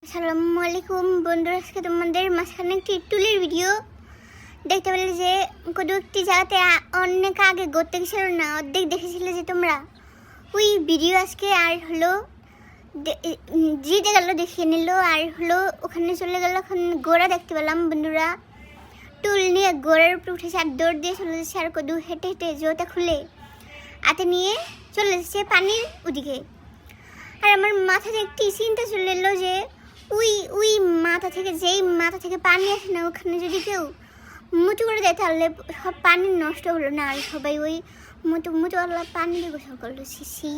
আসসালামু আলাইকুম বন্ধুরা, আজকে তোমাদের মাঝখানে একটি টুলের ভিডিও দেখতে পেলে যে কোনো একটি জায়গাতে অনেক আগে ঘুরতে গেছিল না, অর্ধেক দেখেছিলে যে তোমরা ওই ভিডিও আজকে আর হলো জিতে গেল, দেখিয়ে নিল আর হলো ওখানে চলে গেল। ওখানে গোড়া দেখতে পেলাম বন্ধুরা, টুল নিয়ে গোড়ার উপরে উঠেছে আর দৌড় দিয়ে চলে যাচ্ছে আর কদু হেঁটে হেঁটে জোতা খুলে হাতে নিয়ে চলে যাচ্ছে পানির ওদিকে। আর আমার মাথা থেকে একটি চিন্তা চলে এলো যে ওই মাথা থেকে পানি আসে না, ওখানে যদি কেউ মুচু করে দেয় তাহলে সব পানি নষ্ট হলো না, আর সবাই ওই মুচুওয়ালা পানি দিয়ে গোসল করলো। সি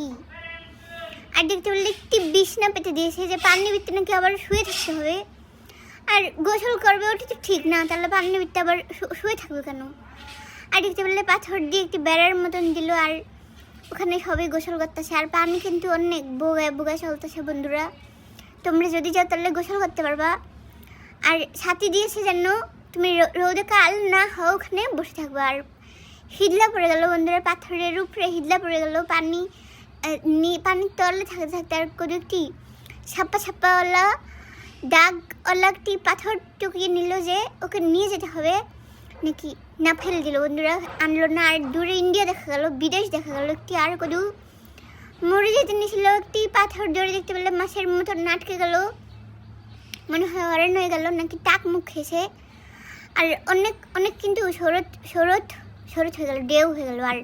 আর দেখতে বললে একটি বিছনা পেতে দিয়েছে যে পানির ভিতরে নাকি আবার শুয়ে থাকতে হবে, আর গোসল করবে ওটা তো ঠিক না, তাহলে পানির ভিতরে আবার শুয়ে থাকবে কেন? আর দেখতে বললে পাথর দিয়ে একটি বেড়ার মতন দিল, আর ওখানে সবাই গোসল করতেছে। আর পানি কিন্তু অনেক বোগায় চলতেছে বন্ধুরা, তোমরা যদি যাও তাহলে গোসল করতে পারবা। আর ছাতি দিয়েছে যেন তুমি রোদে কাল না হও, ওখানে বসে থাকবা। আর হিদলা পড়ে গেল বন্ধুরা, পাথরের উপরে হিদলা পড়ে গেল, পানির তলে থাকতে থাকতে আর কোনো একটি ছাপ্পাওয়ালা দাগওয়ালা একটি পাথর টুকিয়ে নিল যে ওকে নিয়ে যেতে হবে নাকি, না ফেলে দিল বন্ধুরা, আনলো না। আর দূরে ইন্ডিয়া দেখা গেল, বিদেশ দেখা গেল একটি, আর কোনো মরে যেতে নিয়েছিল একটি পাথর ধরে দেখতে পেলে মাছের মতো আটকে গেল, মনে হয় অরণ্য হয়ে গেল নাকি টাক মুখ খেয়েছে। আর অনেক কিন্তু শরৎ হয়ে গেল, ডেউ হয়ে গেল। আর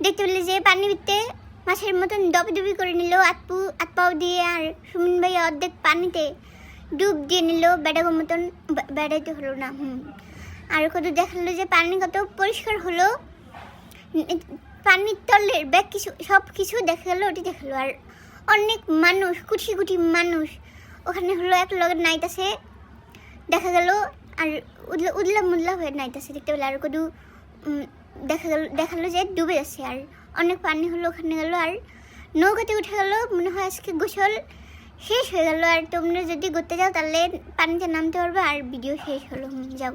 দেখতে পেলে যে পানির ভিতরে মাছের মতন দপি করে নিল হাত পাও দিয়ে, আর সুমিন ভাই অর্ধেক পানিতে ডুব দিয়ে নিল বেড়াগো মতন, বেড়াইতে হলো না। আর কত দেখালো যে পানি কত পরিষ্কার হলো, পানির তলের ব্যাগ সব কিছু দেখা গেলো, ওটি দেখালো। আর অনেক মানুষ, কুটি মানুষ ওখানে হলো এক লগে নাইতাছে দেখা গেল, আর উদলা হয়ে নাইতাছে দেখতে পেলে। আর কদু দেখালো যে ডুবে যাচ্ছে, আর অনেক পানি হলো ওখানে গেল। আর নৌকাতে উঠে গেল, মনে হয় আজকে গোসল শেষ হয়ে গেল। আর তোমরা যদি ঘুরতে যাও তাহলে পানিতে নামতে পারবে। আর ভিডিও শেষ হলো, যাও।